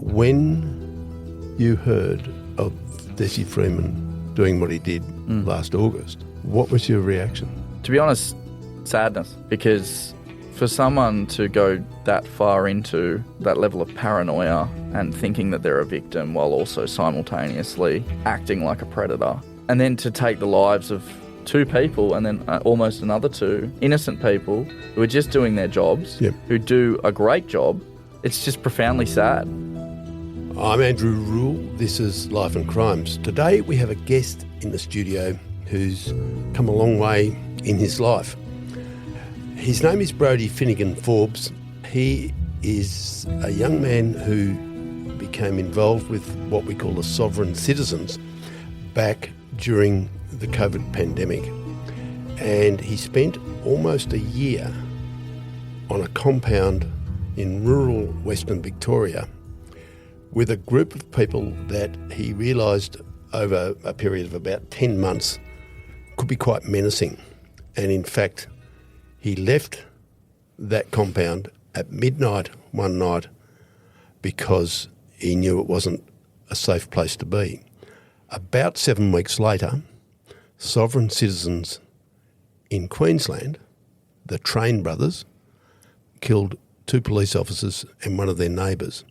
When you heard of Desi Freeman doing what he did last August, what was your reaction? To be honest, sadness, because for someone to go that far into that level of paranoia and thinking that they're a victim while also simultaneously acting like a predator, and then to take the lives of two people and then almost another two innocent people who are just doing their jobs, who do a great job, it's just profoundly sad. I'm Andrew Rule. This is Life and Crimes. Today we have a guest in the studio who's come a long way in his life. His name is Brodie Finegan Forbes. He is a young man who became involved with what we call the sovereign citizens back during the COVID pandemic. And he spent almost a year on a compound in rural Western Victoria with a group of people that he realised over a period of about 10 months could be quite menacing. And in fact, he left that compound at midnight one night because he knew it wasn't a safe place to be. About 7 weeks later, sovereign citizens in Queensland, the Train brothers, killed 2 police officers and one of their neighbours.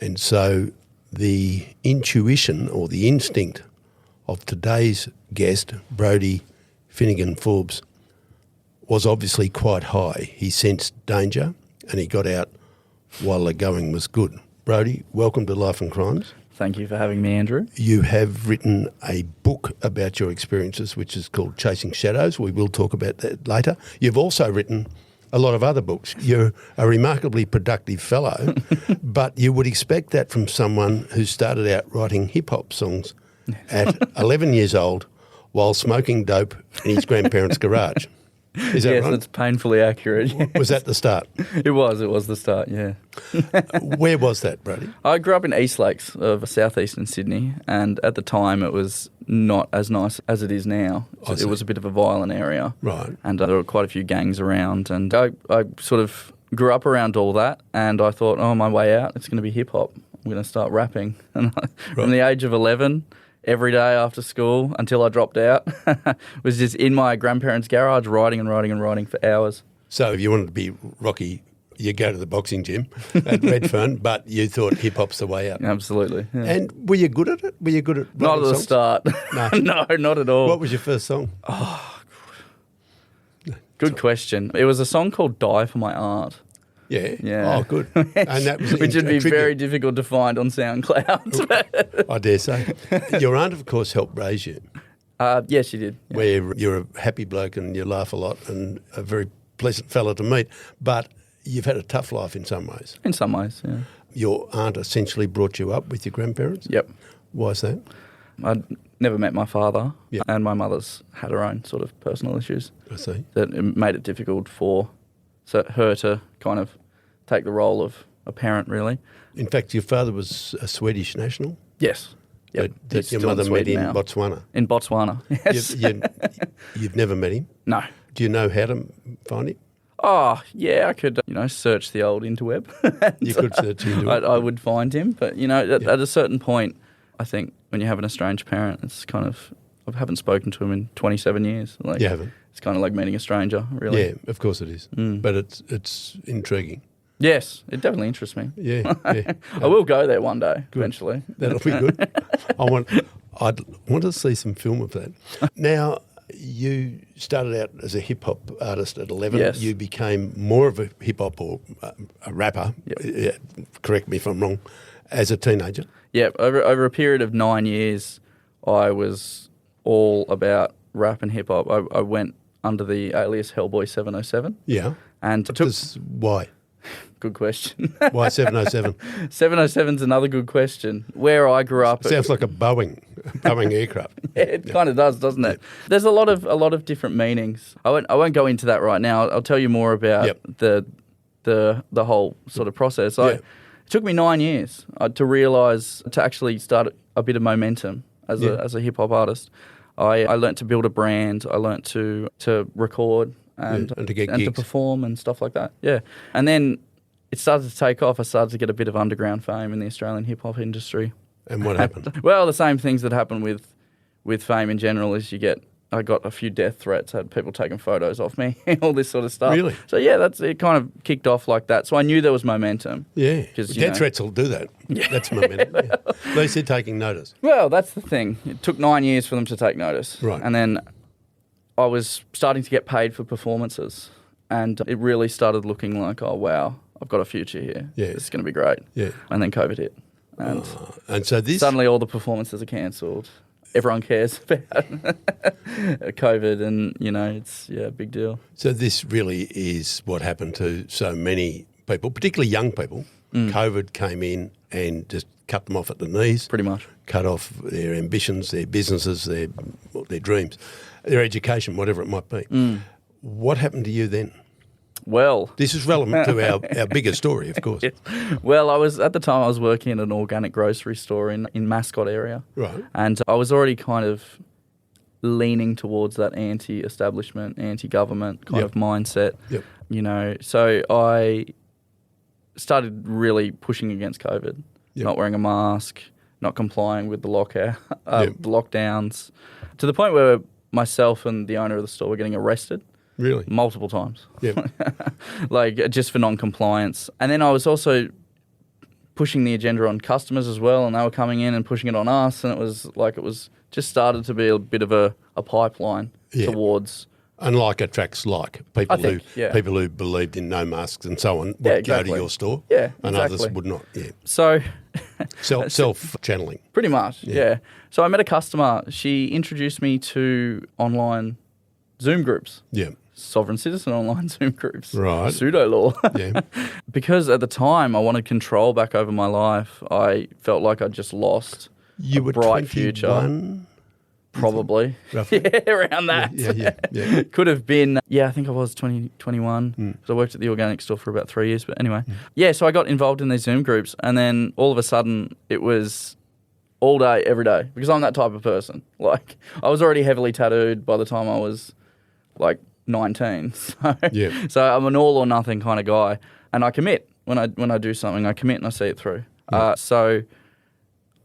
And so the intuition or the instinct of today's guest, Brodie Finegan Forbes, was obviously quite high. He sensed danger and he got out while the going was good. Brodie, welcome to Life and Crimes. Thank you for having me, Andrew. You have written a book about your experiences, which is called Chasing Shadows. We will talk about that later. You've also written a lot of other books. You're a remarkably productive fellow, but you would expect that from someone who started out writing hip-hop songs at 11 years old while smoking dope in his grandparents' garage. Is that right? Yes, that's painfully accurate. Yes. Was that the start? It was the start, yeah. Where was that, Brodie? I grew up in East Lakes of southeastern Sydney, and at the time it was not as nice as it is now. It was a bit of a violent area. Right. And there were quite a few gangs around, and I sort of grew up around all that, and I thought, oh, my way out, it's going to be hip-hop. I'm going to start rapping. And from the age of 11... every day after school until I dropped out, was just in my grandparents' garage writing for hours. So if you wanted to be Rocky, you go to the boxing gym at Redfern, but you thought hip-hop's the way out. Absolutely. Yeah. And were you good at it? Were you good at writing Not at the songs? start. No, not at all. What was your first song? Oh, good question. It was a song called Die for My Art. Yeah. Oh, good. And that was which would be very difficult to find on SoundCloud. I dare say. Your aunt, of course, helped raise you. Yes, she did. Yeah. Where you're a happy bloke and you laugh a lot and a very pleasant fella to meet. But you've had a tough life in some ways. In some ways, yeah. Your aunt essentially brought you up with your grandparents? Yep. Why is that? I'd never met my father, and my mother's had her own sort of personal issues. I see. That it made it difficult for her to kind of take the role of a parent, really. In fact, your father was a Swedish national? Yes. Yep. That your mother met in Botswana? In Botswana, yes. You've never met him? No. Do you know how to find him? Oh, yeah, I could, search the old interweb. You could search the interweb. I would find him, but, at a certain point, I think when you're having a strange parent, it's kind of, I haven't spoken to him in 27 years. You haven't? It's kind of like meeting a stranger, really. Yeah, of course it is. But it's intriguing. Yes, it definitely interests me. Yeah. I will go there one day, eventually. That'll be good. I'd want to see some film of that. Now, you started out as a hip-hop artist at 11. Yes. You became more of a hip-hop or a rapper, correct me if I'm wrong, as a teenager. Yeah, over a period of 9 years, I was all about rap and hip-hop. I went under the alias Hellboy 707. Yeah. And why? Good question. Why 707? 707's another good question. Where I grew up... Sounds like a Boeing aircraft. Yeah, it kind of does, doesn't it? There's a lot of different meanings. I won't go into that right now. I'll tell you more about the whole sort of process. It took me 9 years to realise, to actually start a bit of momentum as a hip-hop artist. I learnt to build a brand. I learnt to record and to get gigs. To perform and stuff like that. Yeah. And then it started to take off. I started to get a bit of underground fame in the Australian hip-hop industry. And what happened? Well, the same things that happen with fame in general is I got a few death threats, had people taking photos of me, all this sort of stuff. Really? So, yeah, it kind of kicked off like that. So I knew there was momentum. Yeah. Death threats will do that. Yeah. That's momentum. Yeah. At least they're taking notice. Well, that's the thing. It took 9 years for them to take notice. Right. And then I was starting to get paid for performances. And it really started looking like, oh, wow, I've got a future here. Yeah. This is going to be great. Yeah. And then COVID hit. And so this... Suddenly all the performances are cancelled. Everyone cares about COVID and, it's, a big deal. So this really is what happened to so many people, particularly young people. COVID came in and just cut them off at the knees. Pretty much. Cut off their ambitions, their businesses, their dreams, their education, whatever it might be. What happened to you then? Well... This is relevant to our bigger story, of course. Well, at the time I was working in an organic grocery store in Mascot area. Right. And I was already kind of leaning towards that anti-establishment, anti-government kind of mindset. Yep. So I started really pushing against COVID, not wearing a mask, not complying with the the lockdowns, to the point where myself and the owner of the store were getting arrested. Really? Multiple times. Yeah. Just for non-compliance. And then I was also pushing the agenda on customers as well, and they were coming in and pushing it on us, and it was just started to be a bit of a pipeline towards... Unlike attracts like people who believed in no masks and so on would go to your store, and others would not. Yeah. So self-channeling. Pretty much, yeah. So I met a customer. She introduced me to online Zoom groups. Yeah. Sovereign citizen online Zoom groups. Right. Pseudo-law. Yeah. Because at the time I wanted control back over my life. I felt like I'd just lost a bright future. Probably. Roughly. Yeah, around that. Yeah. Could have been, I think I was 21. Because I worked at the organic store for about 3 years. But anyway. Yeah, so I got involved in these Zoom groups, and then all of a sudden it was all day, every day, because I'm that type of person. Like, I was already heavily tattooed by the time I was, 19. So I'm an all or nothing kind of guy, and I commit. When I do something, I commit and I see it through. So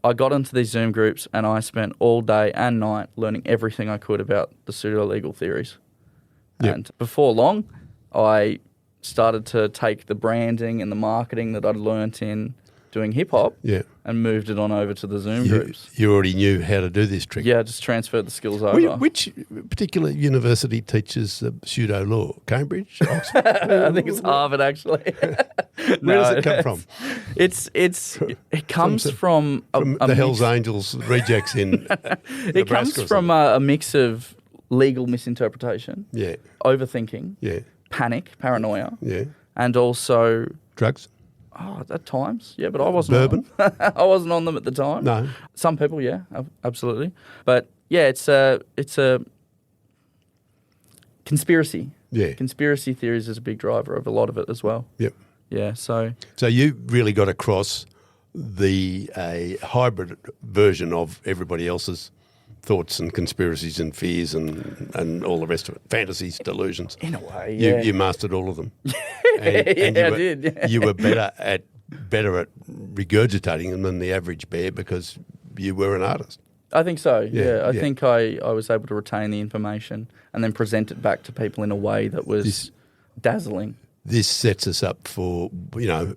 I got into these Zoom groups and I spent all day and night learning everything I could about the pseudo-legal theories. Yep. And before long, I started to take the branding and the marketing that I'd learnt in doing hip-hop and moved it on over to the Zoom groups. You already knew how to do this trick. Yeah, just transferred the skills over. Which particular university teaches pseudo-law? Cambridge? Oxford? I think it's Harvard, actually. Where does it come from? It comes from the Hells Angels rejects in It comes from a mix of legal misinterpretation, overthinking, panic, paranoia, and also... Drugs? Oh, at times, but I wasn't. Bourbon? I wasn't on them at the time. No. Some people, absolutely. But it's a conspiracy. Yeah. Conspiracy theories is a big driver of a lot of it as well. Yep. Yeah. So you really got across a hybrid version of everybody else's thoughts and conspiracies and fears and all the rest of it. Fantasies, delusions. In a way, You mastered all of them. I did. Yeah. You were better at regurgitating them than the average bear because you were an artist. I think so, I think I was able to retain the information and then present it back to people in a way that was dazzling. This sets us up for,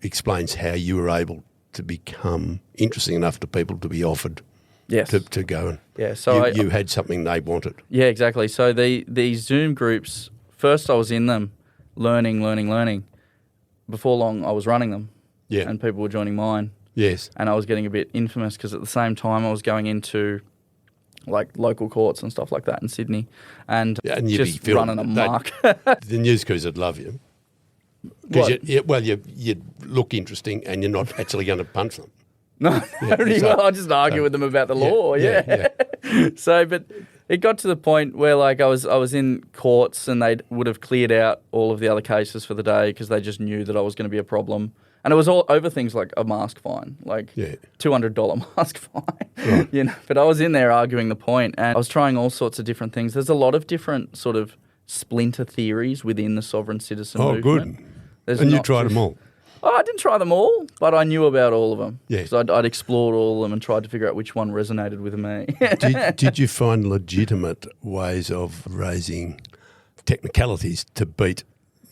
explains how you were able to become interesting enough to people to be offered to go and so you had something they wanted. Yeah, exactly. So these Zoom groups, first I was in them, learning. Before long, I was running them, and people were joining mine. Yes, and I was getting a bit infamous because at the same time I was going into local courts and stuff like that in Sydney, and just running amok. The news crews would love you because you look interesting and you're not actually going to punch them. No, I'll just argue with them about the law. So, but it got to the point where I was in courts and they would have cleared out all of the other cases for the day because they just knew that I was going to be a problem. And it was all over things like a mask fine, $200 mask fine. Right. But I was in there arguing the point, and I was trying all sorts of different things. There's a lot of different sort of splinter theories within the sovereign citizen movement. Oh, good. And you tried them all. I didn't try them all, but I knew about all of them. Yeah. Because I'd explored all of them and tried to figure out which one resonated with me. Did you find legitimate ways of raising technicalities to beat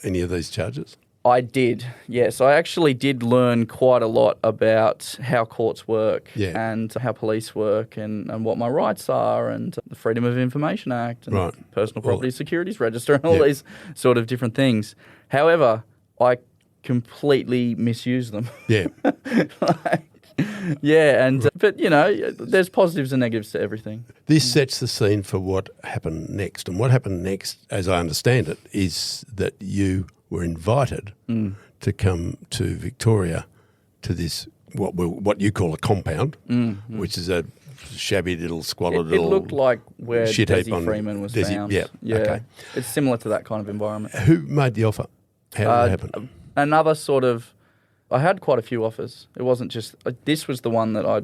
any of these charges? I did, yes. I actually did learn quite a lot about how courts work and how police work and what my rights are and the Freedom of Information Act and Personal Property Securities Register and all these sort of different things. However, I completely misuse them. Yeah. But you know, there's positives and negatives to everything. This sets the scene for what happened next. And what happened next, as I understand it, is that you were invited to come to Victoria to this, what you call a compound, which is a shabby little squalid little... It looked like where Desi Freeman was found. Yeah, okay. It's similar to that kind of environment. Who made the offer? How did it happen? Another sort of... I had quite a few offers. It wasn't just... this was the one that I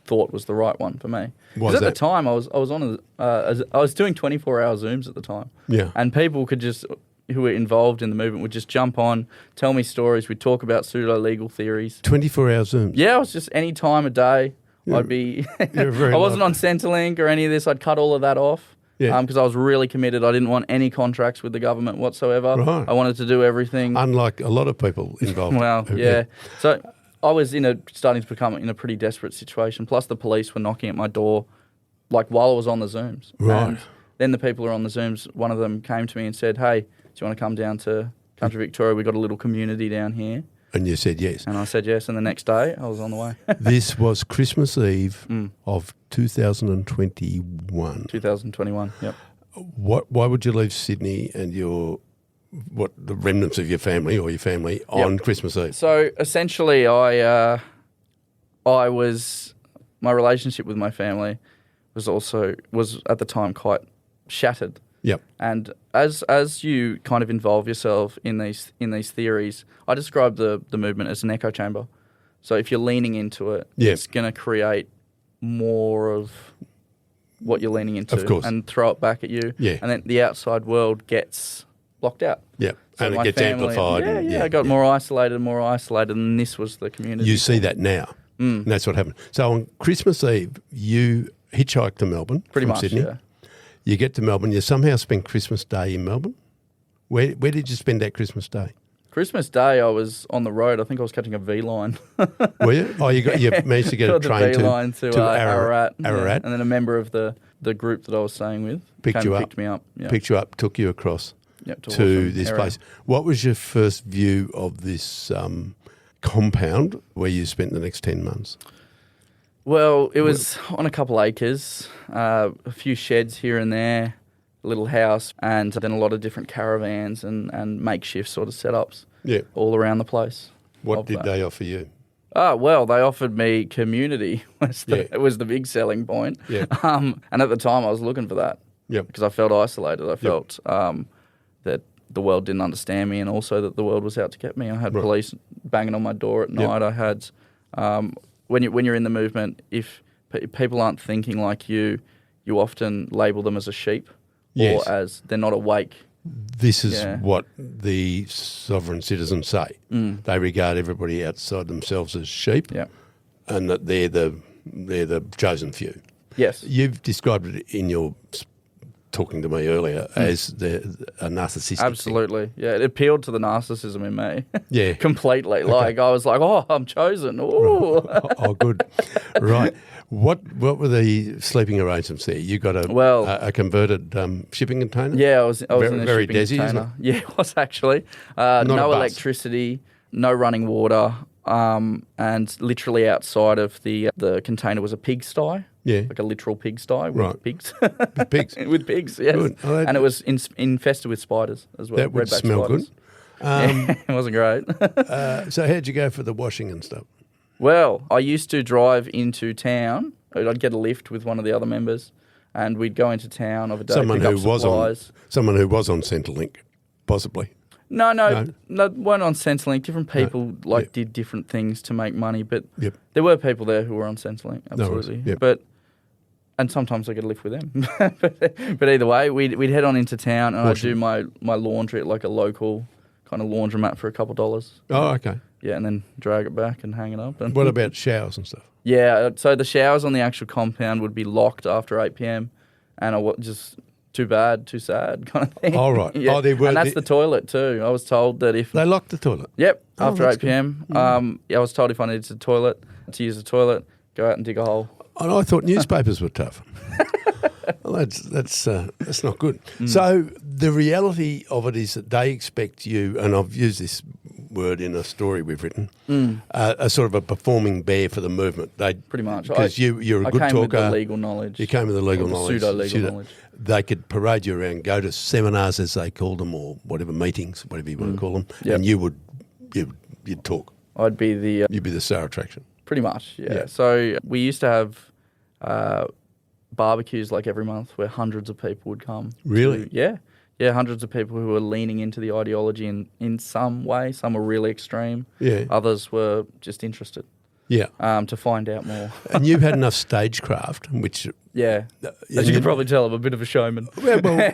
thought was the right one for me. Because at the time, I was doing 24-hour Zooms at the time. Yeah. And people could just... who were involved in the movement would just jump on, tell me stories. We'd talk about pseudo-legal theories. 24-hour Zooms? Yeah, it was just any time of day. I'd be... I wasn't on Centrelink or any of this. I'd cut all of that off. Yeah. Because I was really committed. I didn't want any contracts with the government whatsoever. Right. I wanted to do everything. Unlike a lot of people involved. Well, yeah. So I was starting to become in a pretty desperate situation. Plus the police were knocking at my door like while I was on the Zooms. Right. And then the people who were on the Zooms, one of them came to me and said, hey, do you want to come down to Country Victoria? We've got a little community down here. And you said yes. And I said yes, and the next day I was on the way. This was Christmas Eve of 2021. 2021, yep. Why would you leave Sydney and the remnants of your family or your family on Christmas Eve? So essentially my relationship with my family was at the time quite shattered. Yep. And as you kind of involve yourself in these theories, I describe the movement as an echo chamber. So if you're leaning into it, it's going to create more of what you're leaning into, of course, and throw it back at you. Yeah. And then the outside world gets blocked out. Yeah. So and it gets amplified. I got more isolated, and this was the community. You see that now. And that's what happened. So on Christmas Eve, you hitchhiked to Melbourne from Sydney. Yeah. You get to Melbourne. You somehow spend Christmas Day in Melbourne. Where did you spend that Christmas Day? Christmas Day, I was on the road. I think I was catching a V-line. Were you? Oh, you managed to get a train to Ararat. Ararat. Yeah. And then a member of the group that I was staying with picked me up. Yeah. Picked you up, took you across to this place. What was your first view of this compound where you spent the next 10 months? Well, it was on a couple acres, a few sheds here and there, a little house, and then a lot of different caravans and makeshift sort of setups all around the place. What did they offer you? Well, they offered me community. It was the big selling point. Yeah. And at the time, I was looking for that because I felt isolated. I felt that the world didn't understand me and also that the world was out to get me. I had police banging on my door at night. I had... When you're in the movement, if people aren't thinking like you often label them as a sheep or as they're not awake. This is what the sovereign citizens say. They regard everybody outside themselves as sheep, and that they're the chosen few. Yes, you've described it in your talking to me earlier as a narcissistic. Absolutely, thing. Yeah. It appealed to the narcissism in me. Yeah, completely. Okay. Like I was like, oh, I'm chosen. Oh, oh, good. Right. What were the sleeping arrangements there? You got a converted shipping container? Yeah, I was in a very shipping desi, container. isn't it? Yeah, it was actually. No electricity, no running water, and literally outside of the container was a pigsty. Yeah. Like a literal pigsty with pigs. With pigs? With pigs, yes. Good. Oh, and it was infested with spiders as well. That would smell spiders. Good. It wasn't great. So how'd you go for the washing and stuff? Well, I used to drive into town. I'd get a lift with one of the other members and we'd go into town of a day, someone pick who up supplies. Someone who was on Centrelink, possibly. No, weren't on Centrelink. Different people did different things to make money, but there were people there who were on Centrelink, absolutely. No, and sometimes I get a lift with them. But either way, we'd head on into town and I'd do my laundry at like a local kind of laundromat for $2. Oh, okay. Yeah, and then drag it back and hang it up. And What about showers and stuff? Yeah, so the showers on the actual compound would be locked after 8 p.m. and just too bad, too sad kind of thing. Oh, right. Yeah. Oh, they were, and that's the toilet too. I was told that if... They locked the toilet? Yep, Oh, after that's 8 p.m. I was told if I needed to use the toilet, go out and dig a hole. And I thought newspapers were tough. Well, that's not good. So the reality of it is that they expect you, and I've used this word in a story we've written, a sort of a performing bear for the movement. They pretty much, because you're a good I came talker. with the legal knowledge. You came with the legal knowledge. Pseudo-legal knowledge. They could parade you around, go to seminars as they called them, or whatever meetings, whatever you want to call them, and you'd talk. I'd be the You'd be the star attraction. Pretty much, yeah. So we used to have barbecues like every month where hundreds of people would come. Really? Yeah, hundreds of people who were leaning into the ideology in some way. Some were really extreme. Yeah. Others were just interested. Yeah. To find out more. And you've had enough stagecraft, which... Yeah. As you can probably tell, I'm a bit of a showman. Well,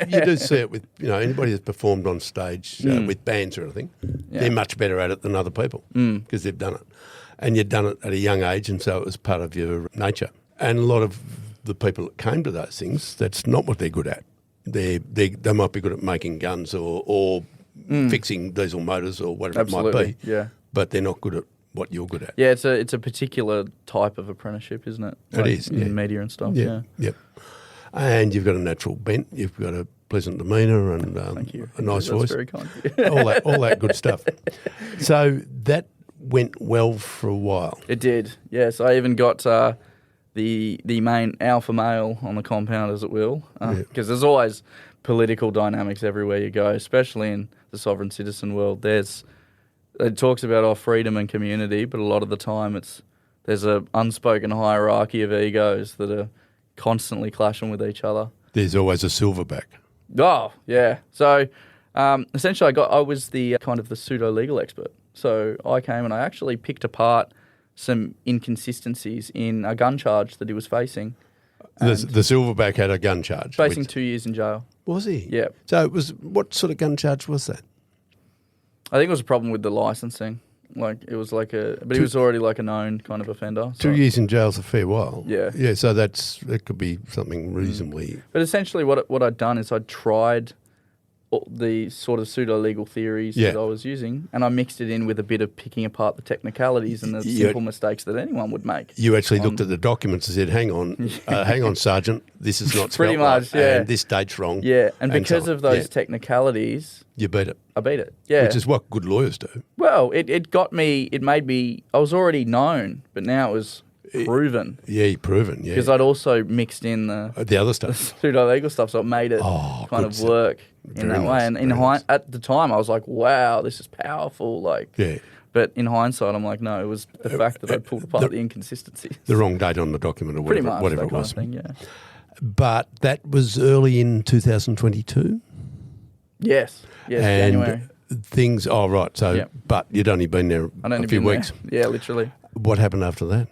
you do see it with, anybody that's performed on stage with bands or anything, they're much better at it than other people because they've done it. And you'd done it at a young age, and so it was part of your nature. And a lot of the people that came to those things, that's not what they're good at. They might be good at making guns or fixing diesel motors or whatever it might be. Yeah. But they're not good at what you're good at. Yeah, it's a particular type of apprenticeship, isn't it? It is, in media and stuff. Yeah. Yep. And you've got a natural bent. You've got a pleasant demeanour and Thank you. a nice That's voice. very kind of you. all that good stuff. So that went well for a while. It did. Yes, I even got the main alpha male on the compound, as it will, because there's always political dynamics everywhere you go, especially in the sovereign citizen world. It talks about freedom and community, but a lot of the time there's an unspoken hierarchy of egos that are constantly clashing with each other. There's always a silverback. Oh, yeah. So essentially I was the kind of the pseudo-legal expert. So I came and I actually picked apart some inconsistencies in a gun charge that he was facing. The silverback had a gun charge. Facing 2 years in jail. Was he? Yeah. So what sort of gun charge was that? I think it was a problem with the licensing. But he was already like a known kind of offender. 2 years in jail's a fair while. Yeah. Yeah, so it could be something reasonably... But essentially what I'd done is I'd tried the sort of pseudo-legal theories that I was using, and I mixed it in with a bit of picking apart the technicalities and the simple mistakes that anyone would make. You actually looked at the documents and said, hang on, Sergeant, this is not pretty spelled much, right, yeah. and this date's wrong. Yeah, and because so of those technicalities... You beat it. I beat it, yeah. Which is what good lawyers do. Well, it made me... I was already known, but now it was proven. Yeah, you're proven, yeah. Because I'd also mixed in the other stuff. Pseudo-legal stuff, so it made it kind of work in that way. And at the time, I was like, wow, this is powerful. Yeah. But in hindsight, I'm like, no, it was the fact that I pulled apart the inconsistencies. The wrong date on the document or whatever, Pretty much, that it was. kind of thing, yeah. But that was early in 2022? Yes, January. Things, right. So, but you'd only been there a few weeks. Yeah, literally. What happened after that?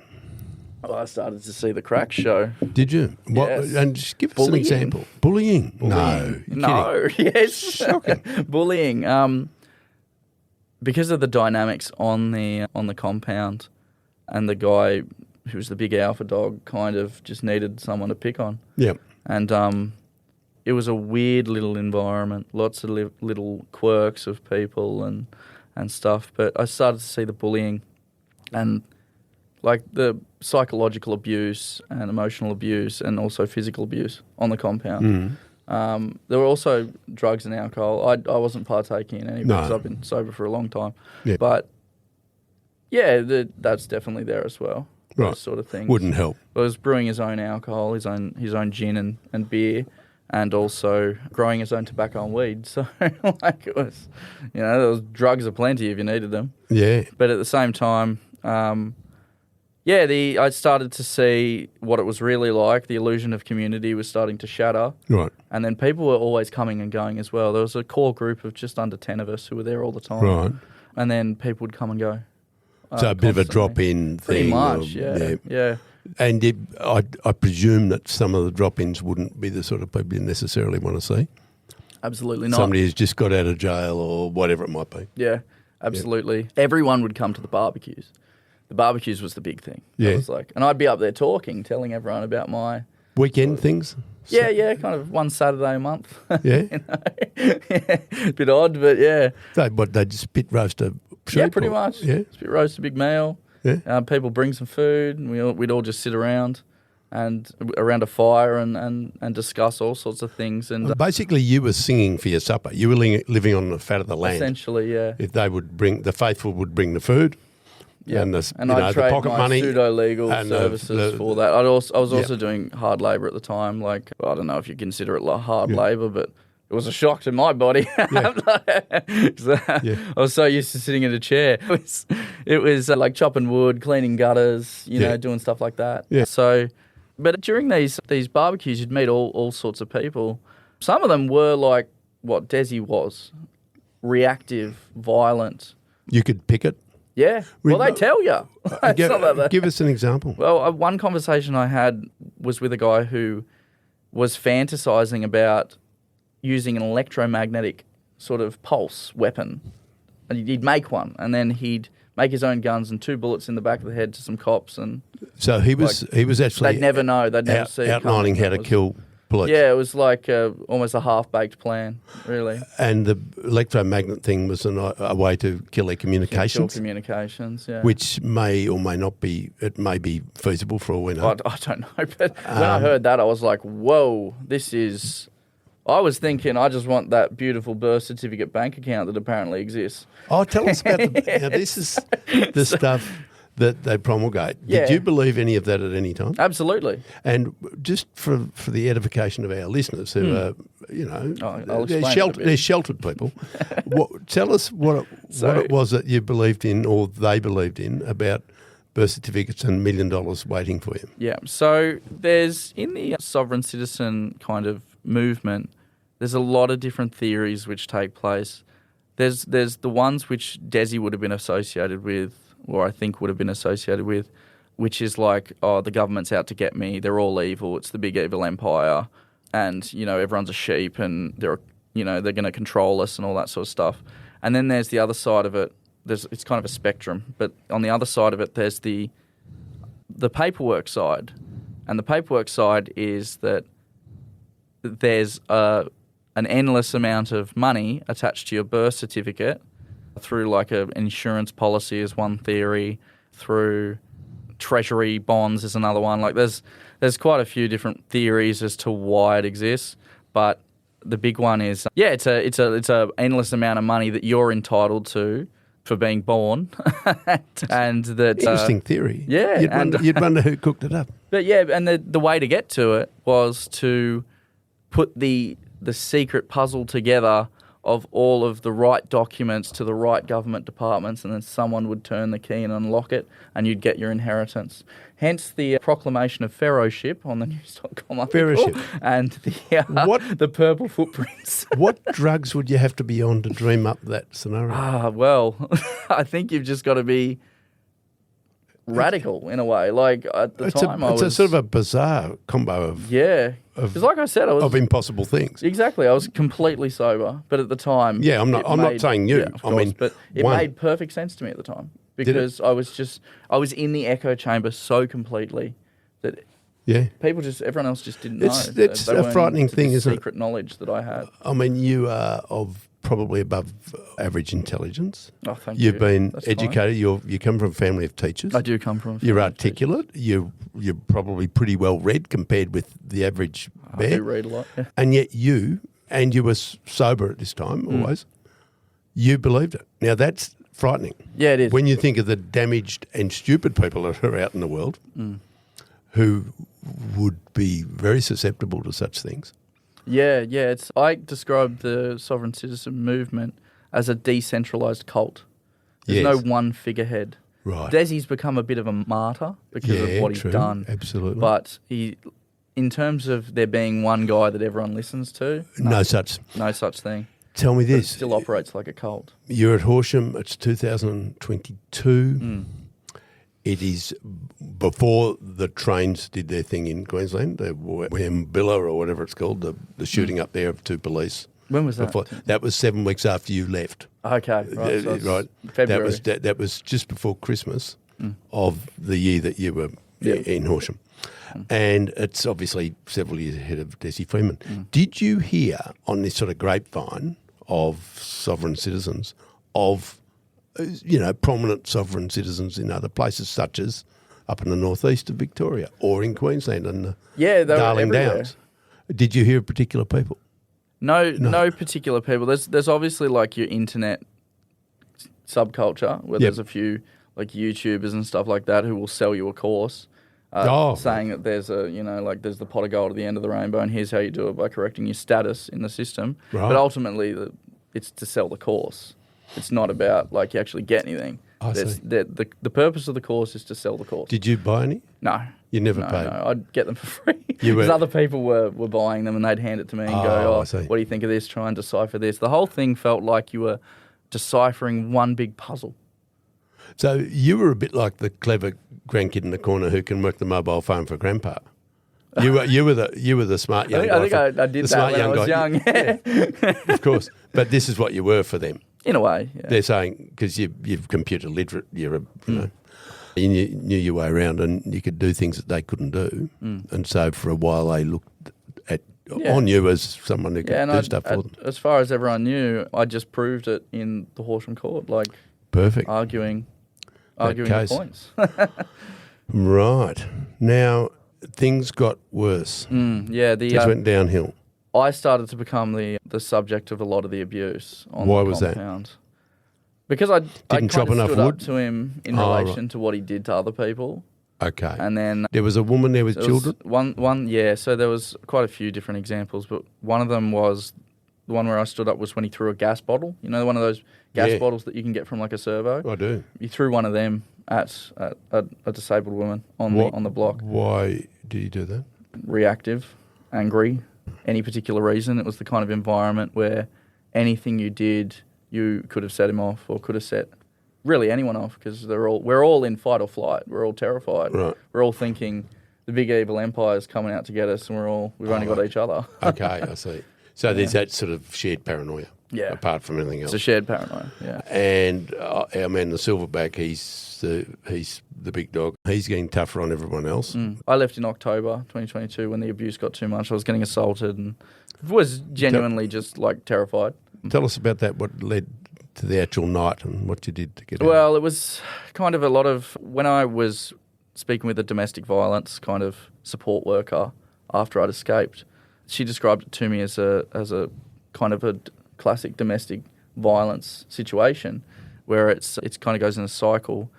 Well, I started to see the cracks show. Did you? Yes. And just give us an example. Bullying? No. Yes. Shocking. Bullying. Because of the dynamics on the compound, and the guy who was the big alpha dog kind of just needed someone to pick on. Yeah. And it was a weird little environment, lots of little quirks of people and stuff. But I started to see the bullying and like the psychological abuse and emotional abuse and also physical abuse on the compound. There were also drugs and alcohol. I wasn't partaking in any because I've been sober for a long time. Yeah. But yeah, that's definitely there as well. Right. Those sort of things. Wouldn't help. I was brewing his own alcohol, his own gin and beer, and also growing his own tobacco and weed. So like it was, there was drugs aplenty if you needed them. Yeah. But at the same time, I started to see what it was really like. The illusion of community was starting to shatter. Right. And then people were always coming and going as well. There was a core group of just under 10 of us who were there all the time. Right. And then people would come and go. So a bit of a drop-in thing. Pretty much, yeah. And I presume that some of the drop-ins wouldn't be the sort of people you necessarily want to see? Absolutely not. Somebody who's just got out of jail or whatever it might be. Yeah. absolutely. Everyone would come to the barbecues. The barbecues was the big thing. Yeah. It was like, and I'd be up there talking, telling everyone about my Weekend things? yeah, kind of one Saturday a month. Yeah. You know? Yeah. Bit odd, but yeah. They just spit roast a sheep? Yeah, pretty much. Yeah. Spit roast, a big meal. Yeah. People bring some food, and we'd all just sit around and around a fire and discuss all sorts of things. And Basically, you were singing for your supper. You were living on the fat of the land. essentially, yeah. If they would the faithful would bring the food. Yeah, and I'd trade pocket my money pseudo-legal and services for that. I was also doing hard labour at the time. Like, I don't know if you consider it like hard labour, but it was a shock to my body. I was so used to sitting in a chair. It was like chopping wood, cleaning gutters, you know, doing stuff like that. Yeah. So, but during these barbecues, you'd meet all sorts of people. Some of them were like what Desi was, reactive, violent. You could pick it. Yeah, well, they tell you. Give us an example. Well, one conversation I had was with a guy who was fantasizing about using an electromagnetic sort of pulse weapon. And he'd make one, and then he'd make his own guns and 2 bullets in the back of the head to some cops. And so he was actually they'd never know. They'd never see it outlining how to kill police. Yeah, it was like almost a half-baked plan, really. And the electromagnet thing was a way to kill their communications. Kill communications, yeah. Which may or may not be, it may be feasible for all we know. I don't know, but when I heard that, I was like, whoa, this is... I was thinking, I just want that beautiful birth certificate bank account that apparently exists. Oh, tell us about now this is the stuff that they promulgate. Yeah. Did you believe any of that at any time? Absolutely. And just for the edification of our listeners who are, they're sheltered people, tell us what it was that you believed in or they believed in about birth certificates and $1 million waiting for you. Yeah. So there's, in the sovereign citizen kind of movement, there's a lot of different theories which take place. There's the ones which Desi would have been associated with, or I think would have been associated with, which is like, oh, the government's out to get me. They're all evil. It's the big evil empire, and everyone's a sheep, and they're going to control us and all that sort of stuff. And then there's the other side of it. It's kind of a spectrum, but on the other side of it, there's the paperwork side, and the paperwork side is that there's an endless amount of money attached to your birth certificate through like an insurance policy is one theory, through treasury bonds is another one. Like there's quite a few different theories as to why it exists, but the big one is it's a endless amount of money that you're entitled to for being born, and that interesting theory. Yeah, you'd wonder who cooked it up. But yeah, and the way to get to it was to put the secret puzzle together of all of the right documents to the right government departments, and then someone would turn the key and unlock it, and you'd get your inheritance. Hence the proclamation of Pharaohship on the news.com article, and the purple footprints. What drugs would you have to be on to dream up that scenario? Well, I think you've just got to be radical in a way. Like at the time, it's a sort of a bizarre combo of because like I said, I was of impossible things. Exactly, I was completely sober, but at the time, I'm not saying you. I mean, but it made perfect sense to me at the time because I was in the echo chamber so completely that everyone else just didn't know. It's a frightening thing, isn't it? Secret knowledge that I had. I mean, you are of probably above average intelligence. Oh, thank you. You've been That's educated. fine. You come from a family of teachers. I do come from a family You're of articulate. You're probably pretty well read compared with the average bear. I do read a lot. Yeah. And yet you were sober at this time, always. You believed it. Now that's frightening. Yeah, it is. When you think of the damaged and stupid people that are out in the world who would be very susceptible to such things. Yeah. I describe the sovereign citizen movement as a decentralised cult. There's no one figurehead. Right. Desi's become a bit of a martyr because of what he's done. Absolutely. But in terms of there being one guy that everyone listens to, no such thing. Tell me this. It still operates like a cult. You're at Horsham. It's 2022. It is before the trains did their thing in Queensland, the Wembilla or whatever it's called, the shooting up there of 2 police When was that? Before. That was 7 weeks after you left. Okay, right. So Right. February. That was just before Christmas of the year that you were in Horsham. And it's obviously several years ahead of Desi Freeman. Did you hear on this sort of grapevine of sovereign citizens, of, prominent sovereign citizens in other places, such as up in the northeast of Victoria or in Queensland and the Darling Downs? Did you hear particular people? No particular people. There's obviously like your internet subculture where there's a few like YouTubers and stuff like that who will sell you a course. Saying that there's there's the pot of gold at the end of the rainbow and here's how you do it by correcting your status in the system. Right. But ultimately, it's to sell the course. It's not about like you actually get anything. The purpose of the course is to sell the course. Did you buy any? No. You never paid? No, I'd get them for free. Because other people were buying them and they'd hand it to me and go, what do you think of this? Try and decipher this. The whole thing felt like you were deciphering one big puzzle. So you were a bit like the clever grandkid in the corner who can work the mobile phone for grandpa. You were the smart young guy. I think I did that when I was young. Yeah. Of course, but this is what you were for them. In a way, yeah. They're saying because you're computer literate, you knew your way around, and you could do things that they couldn't do. And so for a while they looked on you as someone who could do stuff for them. As far as everyone knew, I just proved it in the Horsham court, like perfect arguing the points. Right. Now, things got worse. Things went downhill. I started to become the subject of a lot of the abuse on the compound. Why was that? Because I kind of stood up to him in relation to what he did to other people. Okay. And then there was a woman there with children? So there was quite a few different examples, but one of them was the one where I stood up was when he threw a gas bottle. You know, one of those gas bottles that you can get from like a servo? I do. He threw one of them at a disabled woman on the block. Why did he do that? Reactive, angry, any particular reason. It was the kind of environment where anything you did, you could have set him off or could have set really anyone off because we're all in fight or flight. We're all terrified. Right. We're all thinking the big evil empire is coming out to get us and we've only got each other. Okay, I see. So there's that sort of shared paranoia. Yeah. Apart from anything else. It's a shared paranoia, yeah. And our man, the silverback, he's the big dog. He's getting tougher on everyone else. I left in October 2022 when the abuse got too much. I was getting assaulted and was genuinely just like terrified. Tell us about that, what led to the actual night and what you did to get out. Well, it was kind of a lot of, when I was speaking with a domestic violence kind of support worker after I'd escaped, she described it to me as a kind of a classic domestic violence situation where it kind of goes in a cycle.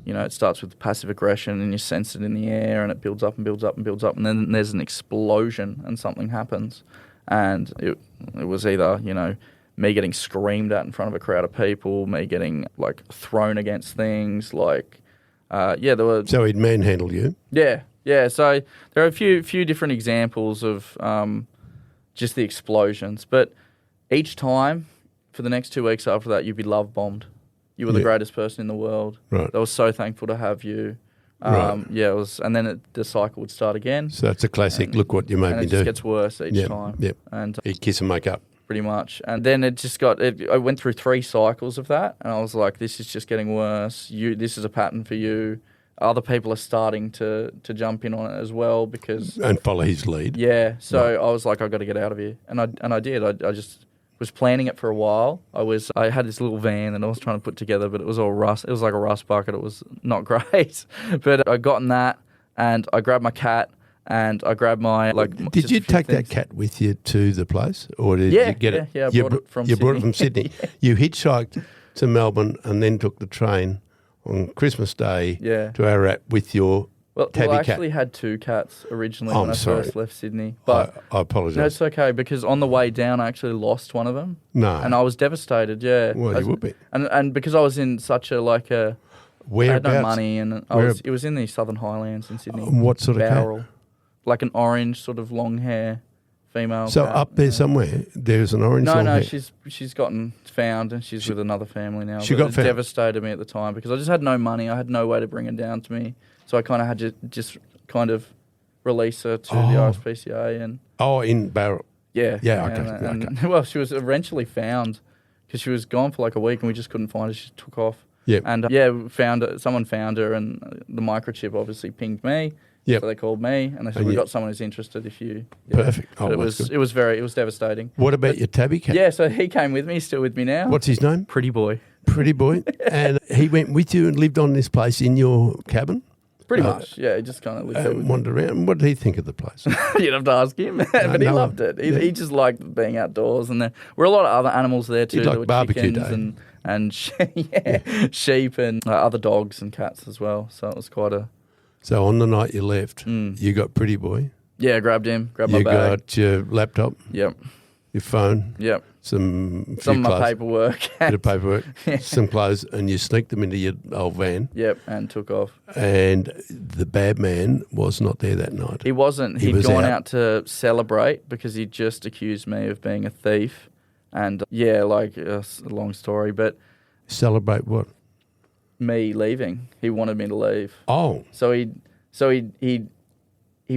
You know, it starts with passive aggression and you sense it in the air and it builds up and builds up and builds up and then there's an explosion and something happens. And it was either, me getting screamed at in front of a crowd of people, me getting like thrown against things, like there were. So he'd manhandle you? Yeah. So there are a few different examples of just the explosions, but each time for the next 2 weeks after that, you'd be love bombed. You were the greatest person in the world. Right. They were so thankful to have you. Right. Yeah, it was, and then the cycle would start again. So it's a classic. Look what you made me do. It just gets worse each time. Yep. And he'd kiss and make up. Pretty much. And then I went through 3 cycles of that and I was like, this is just getting worse. This is a pattern for you. Other people are starting to jump in on it as well and follow his lead. Yeah. So I was like, I've got to get out of here. And I did. I just was planning it for a while. I had this little van that I was trying to put together, but it was all rust. It was like a rust bucket. It was not great. But I got in that and I grabbed my cat. And I grabbed my Did you take that cat with you to the place, or did you get it? Yeah, I brought it from Sydney. You brought it from Sydney. Yeah. You hitchhiked to Melbourne and then took the train on Christmas Day to Ararat with your tabby cat. I actually had 2 cats originally when I first left Sydney. But I apologise. No, it's okay because on the way down I actually lost one of them. No, and I was devastated. Yeah, well, you would be. And because I was in such a I had no money, and it was in the Southern Highlands in Sydney. What sort of cat? Like an orange sort of long hair female. So cat. Up there somewhere, there's an orange long hair? No, she's gotten found and she's with another family now. She got found? It devastated me at the time because I just had no money. I had no way to bring her down to me. So I kind of had to just kind of release her to the RSPCA. And in Barrel? Yeah. Yeah, okay, And, well, she was eventually found because she was gone for like a week and we just couldn't find her. She took off. Yep. And someone found her, and the microchip obviously pinged me. Yep. So they called me and they said, "We got someone who's interested if you." Yeah. Perfect. Oh, But it was devastating. What about your tabby cat? Yeah, so he came with me, he's still with me now. What's his name? Pretty boy. Pretty boy. And he went with you and lived on this place in your cabin? Pretty much, yeah. He just kind of lived there with me. Wandered around. What did he think of the place? You'd have to ask him, but he loved it. He just liked being outdoors, and there were a lot of other animals there too. He'd like there were barbecue chickens day. and sheep and other dogs and cats as well. So it was quite a... So on the night you left, you got Pretty Boy. Yeah, grabbed him, grabbed You my bag. got your laptop, Yep, your phone, yep. some Some of clothes, my paperwork. bit of paperwork, some clothes, and you sneaked them into your old van. Yep, and took off. And the bad man was not there that night. He wasn't. He He'd was gone out. out to celebrate because he just accused me of being a thief. And yeah, like it's a long story, but Celebrate what? me leaving. He wanted me to leave. Oh, So he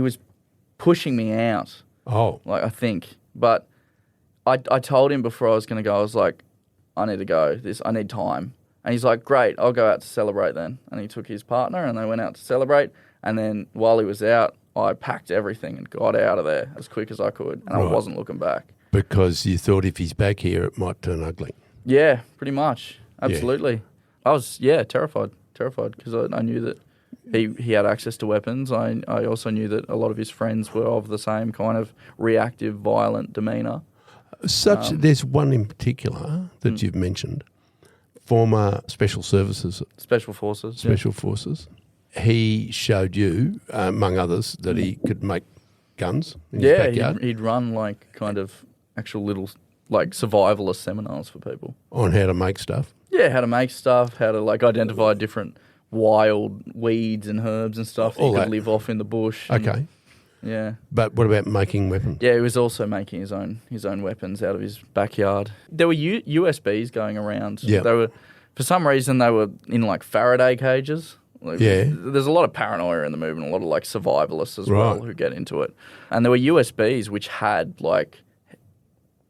was pushing me out. oh, Like I think, but I told him before I was going to go. I was like, I need to go. I need time. And he's like, great, I'll go out to celebrate then. And he took his partner and they went out to celebrate. And then while he was out, I packed everything and got out of there as quick as I could. And I Right. wasn't looking back. because you thought if he's back here, it might turn ugly. Yeah, pretty much. Absolutely. I was, terrified because I knew that he had access to weapons. I also knew that a lot of his friends were of the same kind of reactive, violent demeanour. There's one in particular that you've mentioned, former Special Services, Special Forces. Special Forces. He showed you, among others, that he could make guns in his backyard. He'd run like kind of actual little like survivalist seminars for people. On how to make stuff. Yeah, how to make stuff, how to like identify different wild weeds and herbs and stuff that All you could that. live off in the bush. and- Okay. Yeah. But what about making weapons? Yeah, he was also making his own weapons out of his backyard. There were USBs going around. Yeah. They were, for some reason, they were in like Faraday cages. Like, Yeah. There's a lot of paranoia in the movement, a lot of like survivalists as well Right. who get into it. And there were USBs which had like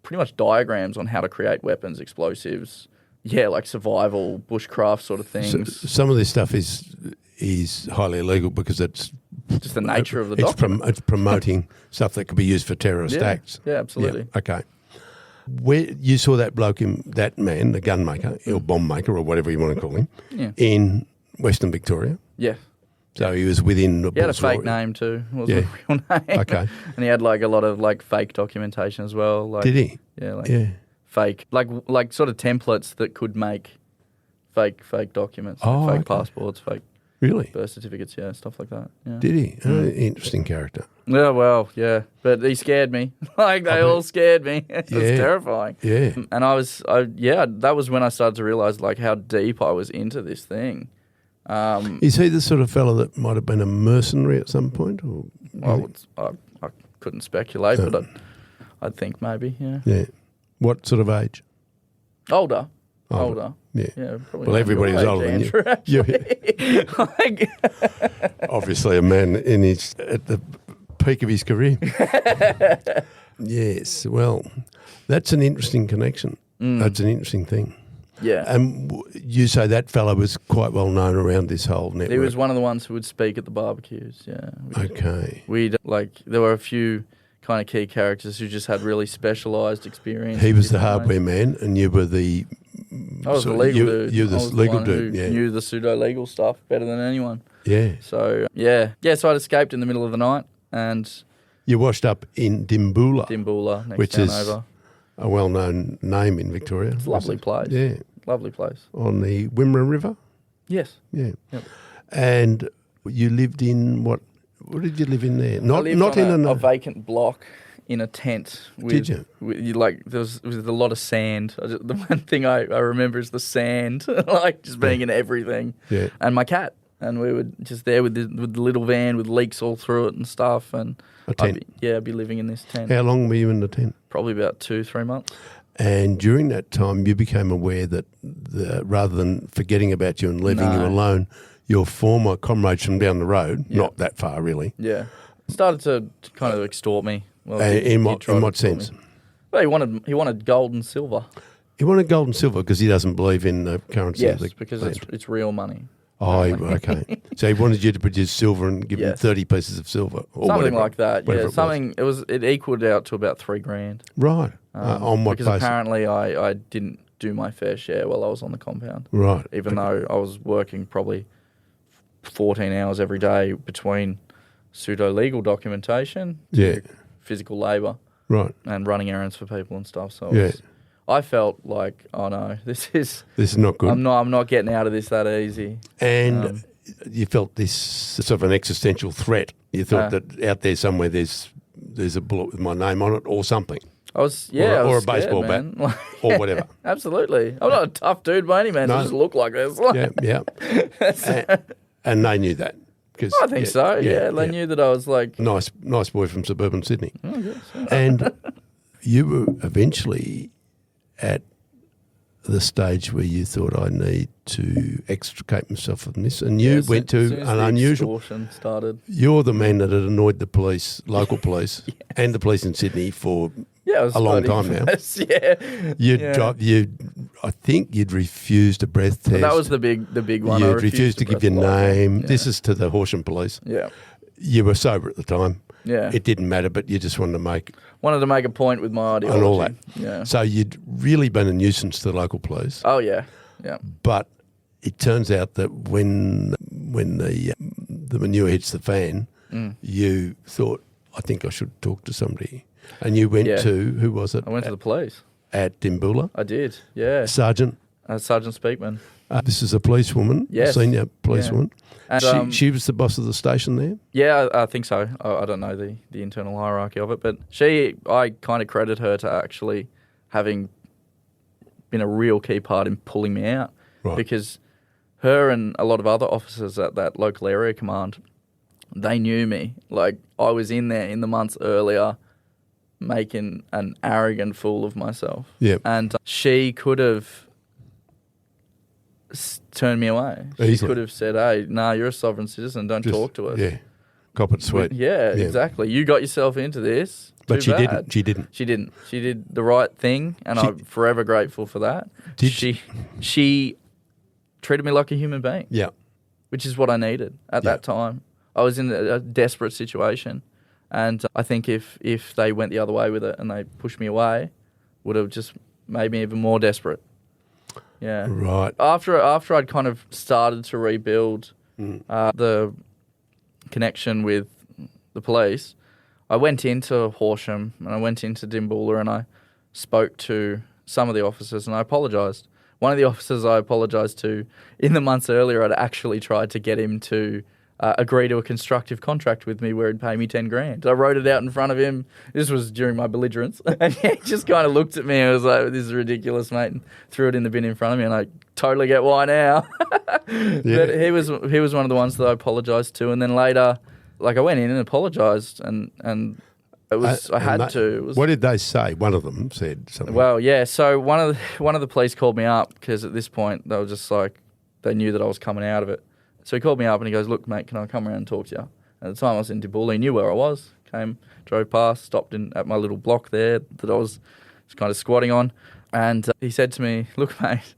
pretty much diagrams on how to create weapons, explosives, like survival, bushcraft sort of So, things. some of this stuff is highly illegal because it's Just the nature of the it's, document. it's promoting stuff that could be used for terrorist acts. Yeah, absolutely. Yeah, okay. Where you saw that bloke, that man, the gun maker or bomb maker or whatever you want to call him, Yeah. in Western Victoria. Yeah. So he was within the He had a Bulls fake Royal. name too. It wasn't a real name. Okay. And he had like a lot of like fake documentation as well. Like, Did he? Yeah, like Yeah. fake, like sort of templates that could make fake documents, Oh, fake okay. passports, fake Really? birth certificates, stuff like that. Yeah. Did he? Interesting character. Yeah, well, yeah, but he scared me. Like they all scared me. It was Yeah. terrifying. Yeah. And that was when I started to realize like how deep I was into this thing. Is he the sort of fellow that might have been a mercenary at some point? Or I couldn't speculate, but I'd think maybe, yeah. yeah. What sort of age? Older. Yeah. Yeah, probably. Well, everybody was your older than age, you. Andrew, actually. Like, Obviously, a man at the peak of his career. Yes. Well, that's an interesting connection. That's an interesting thing. yeah. And you say that fellow was quite well known around this whole network. He was one of the ones who would speak at the barbecues, yeah. Okay. There were a few kind of key characters who just had really specialised experience. He in was the different hardware ways. man, and you were the. I was the legal dude. You're I the was legal one dude. who Yeah. knew the pseudo-legal stuff better than anyone. Yeah. So, so I'd escaped in the middle of the night and You washed up in Dimboola, Dimboola, next which town is over. a well-known name in Victoria. It's a lovely place. Yeah. Lovely place. On the Wimmera River. Yes. Yeah. Yep. And you lived in what? What did you live in there? I Not lived in on a vacant block in a tent. With, Did you? There was a lot of sand. The one thing I remember is the sand, like just being in everything. Yeah. And my cat. And we were just there with the little van with leaks all through it and stuff. And A tent. I'd be living in this tent. How long were you in the tent? Probably about 2-3 months. And during that time, you became aware that rather than forgetting about you and leaving you alone, your former comrades from down the road, not that far really. Yeah. Started to kind of extort me. Well, In he what tried to extort sense? me. Well, he wanted gold and silver. He wanted gold and silver because he doesn't believe in the currency of Yes, the because land. it's real money. Oh, okay. So he wanted you to produce silver and give him 30 pieces of silver, or Something whatever, like that. Yeah, whatever it was. It equaled out to about $3,000. Right. On what Because basis? apparently I didn't do my fair share while I was on the compound. Right. Even though I was working probably 14 hours every day between pseudo-legal documentation, Yeah. physical labour, Right. and running errands for people and stuff. So Yeah. I felt like, oh no, this is not good. I'm not getting out of this that easy. And you felt this sort of an existential threat. You thought that out there somewhere there's a bullet with my name on it or something. I was or I was a baseball scared, bat or whatever. Absolutely. I'm not a tough dude by any means. I just look like this. Yeah. And they knew that. I think so. Yeah, they knew that I was like nice boy from suburban Sydney. I guess, yeah. And you were eventually at the stage where you thought, I need to extricate myself from this, and you went to an unusual. Extortion started. You're the man that had annoyed the police, local police, and the police in Sydney for a long time now. I think you'd refused a breath test. That was the big one. You'd refused to give your name. Yeah. This is to the Horsham police. Yeah. You were sober at the time. Yeah. It didn't matter, but you just wanted to make a point with my ideology. And all that. Yeah. So you'd really been a nuisance to the local police. Oh, yeah. Yeah. But it turns out that when the manure hits the fan, you thought, I think I should talk to somebody. And you went to, who was it? I went to the police. At Dimboola? I did, yeah. Sergeant? Sergeant Speakman. This is a policewoman, a senior policewoman. Yeah. And, she was the boss of the station there? Yeah, I think so. I don't know the internal hierarchy of it, but I kind of credit her to actually having been a real key part in pulling me out. Right. Because her and a lot of other officers at that local area command, they knew me. Like, I was in there in the months earlier making an arrogant fool of myself. Yep. And she could have turned me away. She could have said, hey, you're a sovereign citizen, don't talk to us. Yeah, cop it sweet. Yeah, exactly. You got yourself into this. But she bad. didn't. She didn't. She did the right thing, and I'm forever grateful for that. She treated me like a human being. Yeah. Which is what I needed at that time. I was in a desperate situation, and I think if they went the other way with it and they pushed me away, would have just made me even more desperate. Yeah. Right. After I'd kind of started to rebuild the connection with the police, I went into Horsham and I went into Dimboola and I spoke to some of the officers and I apologised. One of the officers I apologised to, in the months earlier, I'd actually tried to get him to agree to a constructive contract with me where he'd pay me $10,000. I wrote it out in front of him. This was during my belligerence. And he just kind of looked at me and was like, this is ridiculous, mate, and threw it in the bin in front of me. And I totally get why now. But he was one of the ones that I apologised to. And then later, like, I went in and apologised and it was I had to. What did they say? One of them said something. Well, yeah. So one of the police called me up because at this point they were just like, they knew that I was coming out of it. So he called me up and he goes, look, mate, can I come around and talk to you? At the time I was in Dimboola, he knew where I was. Drove past, stopped in at my little block there that I was kind of squatting on. And he said to me, look, mate,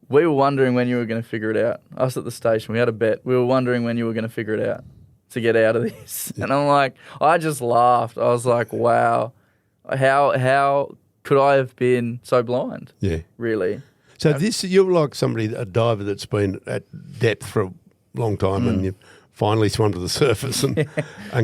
we were wondering when you were going to figure it out. Us at the station, we had a bet. We were wondering when you were going to figure it out to get out of this. And I'm like, I just laughed. I was like, wow, how could I have been so blind? Yeah. Really? So you're like a diver that's been at depth for a long time and you finally swum to the surface and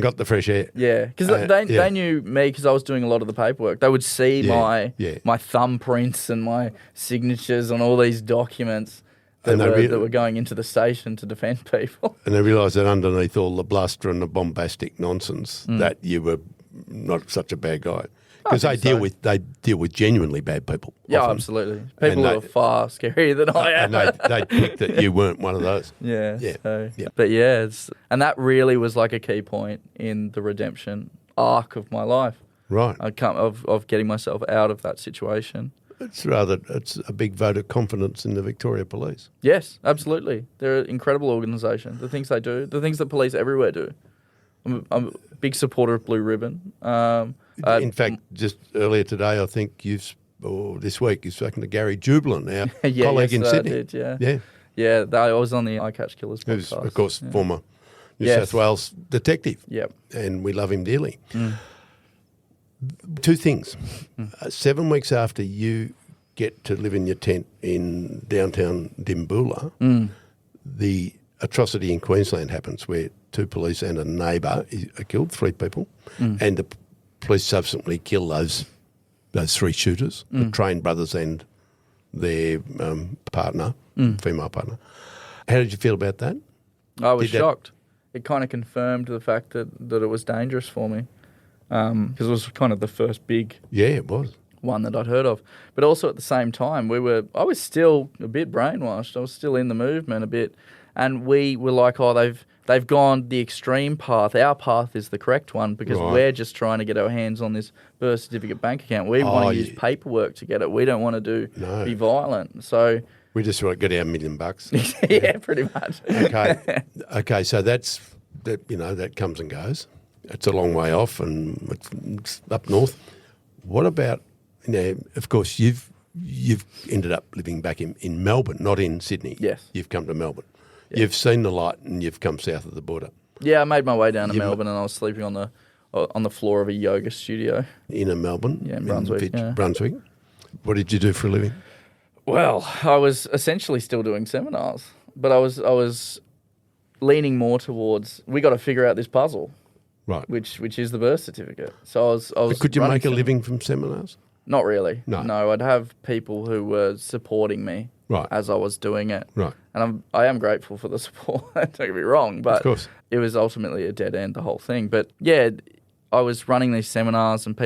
got the fresh air. Yeah, because they knew me because I was doing a lot of the paperwork. They would see my thumbprints and my signatures on all these documents that were going into the station to defend people. And they realised that underneath all the bluster and the bombastic nonsense that you were not such a bad guy. Because they deal with genuinely bad people. Yeah, often. Absolutely. People who are far scarier than I am. And they picked that you weren't one of those. Yeah. But and that really was like a key point in the redemption arc of my life. Right. Of getting myself out of that situation. It's a big vote of confidence in the Victoria Police. Yes, absolutely. They're an incredible organisation. The things they do, the things that police everywhere do. I'm a big supporter of Blue Ribbon. In fact, just earlier today, I think this week, you've spoken to Gary Jubilant, our colleague in Sydney. I did, yeah. I was on the Eye Catch Killers podcast. Who's, of course, former New South Wales detective. Yep. And we love him dearly. Two things. 7 weeks after you get to live in your tent in downtown Dimboola, the atrocity in Queensland happens where 2 police and a neighbour are killed, 3 people, and the police subsequently kill those 3 shooters, the Train brothers and their partner, female partner. How did you feel about that? I was shocked. It kind of confirmed the fact that it was dangerous for me, because it was kind of the first big one that I'd heard of. But also at the same time, I was still a bit brainwashed. I was still in the movement a bit, and we were like, oh, they've gone the extreme path. Our path is the correct one because we're just trying to get our hands on this birth certificate bank account. We want to use paperwork to get it. We don't want to be violent. So we just want to get our $1 million. Yeah, pretty much. Okay. So that comes and goes. It's a long way off, and it's up north. What about of course, you've ended up living back in Melbourne, not in Sydney. Yes, you've come to Melbourne. You've seen the light and you've come south of the border. Yeah, I made my way down to Melbourne and I was sleeping on the floor of a yoga studio. In Melbourne? Yeah, in Brunswick. Brunswick. What did you do for a living? Well, I was essentially still doing seminars, but I was leaning more towards, we got to figure out this puzzle. Right. Which is the birth certificate. So I was Could you make a living from seminars? Not really. No. I'd have people who were supporting me as I was doing it. Right. And I am grateful for the support, don't get me wrong, but of course. It was ultimately a dead end, the whole thing. But yeah, I was running these seminars and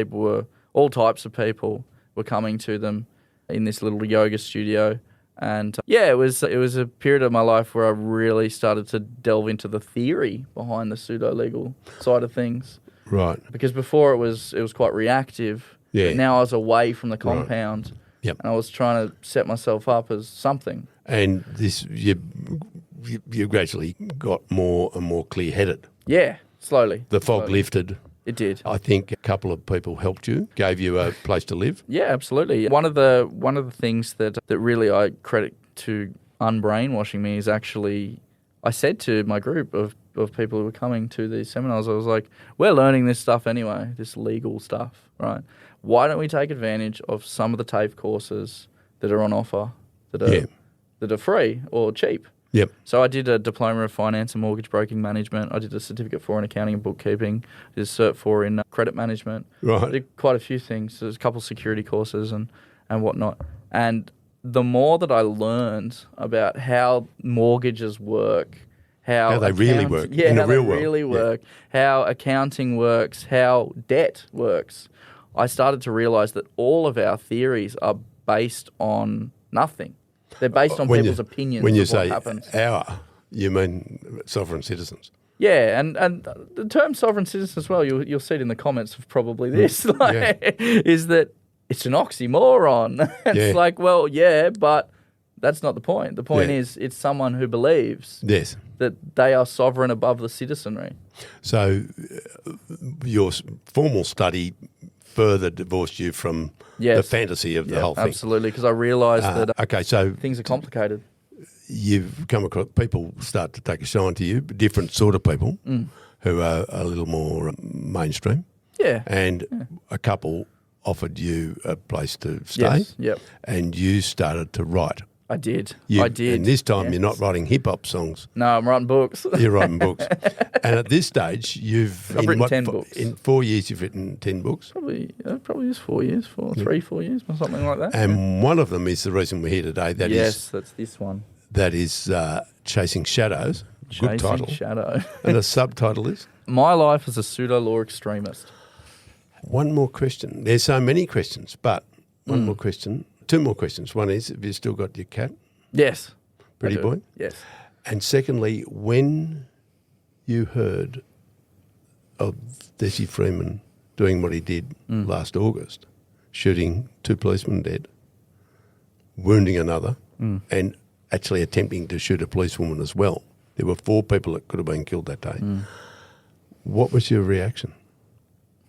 all types of people were coming to them in this little yoga studio. And it was a period of my life where I really started to delve into the theory behind the pseudo-legal side of things. Right. Because before it was quite reactive. Yeah. But now I was away from the compound. Right. Yep. And I was trying to set myself up as something. And this you gradually got more and more clear-headed. Yeah, slowly. The fog lifted. It did. I think a couple of people helped you, gave you a place to live. Yeah, absolutely. One of the things that really I credit to unbrainwashing me is actually, I said to my group of people who were coming to these seminars, I was like, we're learning this stuff anyway, this legal stuff, right? Why don't we take advantage of some of the TAFE courses that are on offer that are free or cheap? Yep. So I did a Diploma of Finance and Mortgage Broking Management. I did a Certificate 4 in Accounting and Bookkeeping. I did a Cert 4 in Credit Management. Right. I did quite a few things. There's a couple of security courses and whatnot. And the more that I learned about how mortgages work, how they really work in the real world, how accounting works, how debt works, I started to realise that all of our theories are based on nothing. They're based on people's opinions when you of say what happens. Our, you mean sovereign citizens. Yeah, and the term sovereign citizen as well, you'll see it in the comments of probably this, is that it's an oxymoron. It's like, well, yeah, but that's not the point. The point is it's someone who believes that they are sovereign above the citizenry. So your formal study further divorced you from the fantasy of the whole thing. Absolutely, because I realised that so things are complicated. You've come across people start to take a shine to you, different sort of people who are a little more mainstream. Yeah. And a couple offered you a place to stay. Yes. Yep. And you started to write. I did. And this time you're not writing hip-hop songs. No, I'm writing books. You're writing books. And at this stage, I've written 10 books. In 4 years, you've written 10 books? Probably just 4 years, 4 years, or something like that. And one of them is the reason we're here today. That's this one. That is Chasing Shadows. Good title. Chasing Shadow. And the subtitle is? My Life as a Pseudo-Law Extremist. One more question. There's so many questions, but one more question. 2 more questions. One is, have you still got your cat? Yes. Pretty boy? Yes. And secondly, when you heard of Desi Freeman doing what he did last August, shooting 2 policemen dead, wounding another, and actually attempting to shoot a policewoman as well. There were 4 people that could have been killed that day. What was your reaction?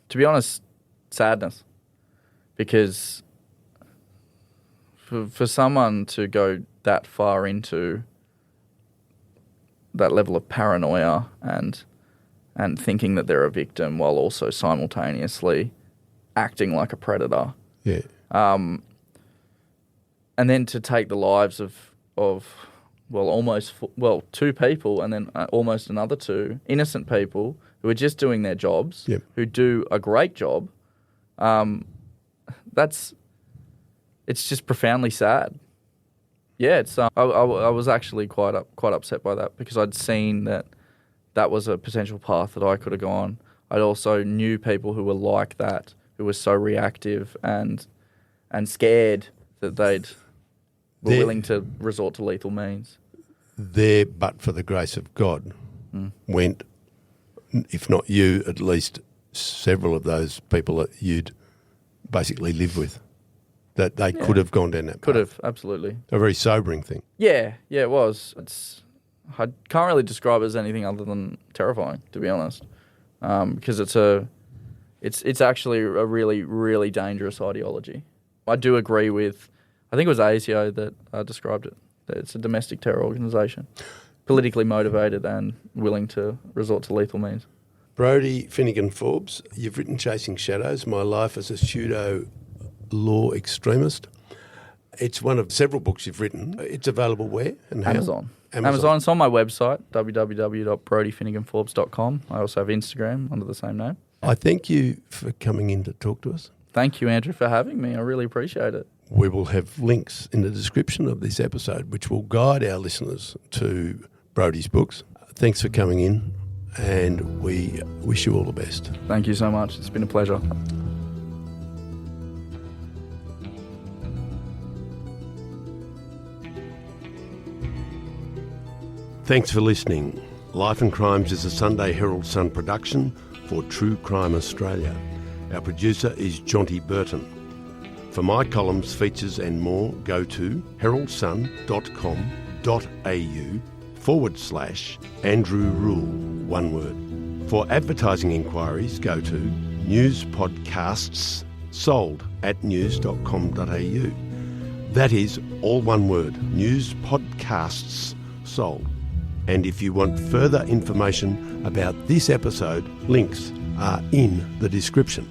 To be honest, sadness. Because for someone to go that far into that level of paranoia and thinking that they're a victim while also simultaneously acting like a predator. Yeah. And then to take the lives of two people and then almost another two innocent people who are just doing their jobs, Yep. who do a great job, it's just profoundly sad. Yeah, it's. I was actually quite upset by that because I'd seen that was a potential path that I could have gone. I also knew people who were like that, who were so reactive and scared that were willing to resort to lethal means. There, but for the grace of God, went, if not you, at least several of those people that you'd basically live with, that they could have gone down that path. Could have, absolutely. A very sobering thing. Yeah, it was. I can't really describe it as anything other than terrifying, to be honest, because it's actually a really, really dangerous ideology. I do agree with, I think it was ASIO that described it, that it's a domestic terror organisation, politically motivated and willing to resort to lethal means. Brodie Finegan Forbes, you've written Chasing Shadows, My Life as a Pseudo-Law Extremist. It's one of several books you've written. It's available where and how? Amazon. It's on my website, www.brodiefineganforbes.com. I also have Instagram under the same name. I thank you for coming in to talk to us. Thank you, Andrew, for having me. I really appreciate it. We will have links in the description of this episode which will guide our listeners to Brodie's books. Thanks for coming in, and we wish you all the best. Thank you so much. It's been a pleasure. Thanks for listening. Life and Crimes is a Sunday Herald Sun production for True Crime Australia. Our producer is Jonty Burton. For my columns, features and more, go to heraldsun.com.au/Andrew Rule, one word. For advertising inquiries, go to newspodcastssold@news.com.au. That is all one word, newspodcastssold. And if you want further information about this episode, links are in the description.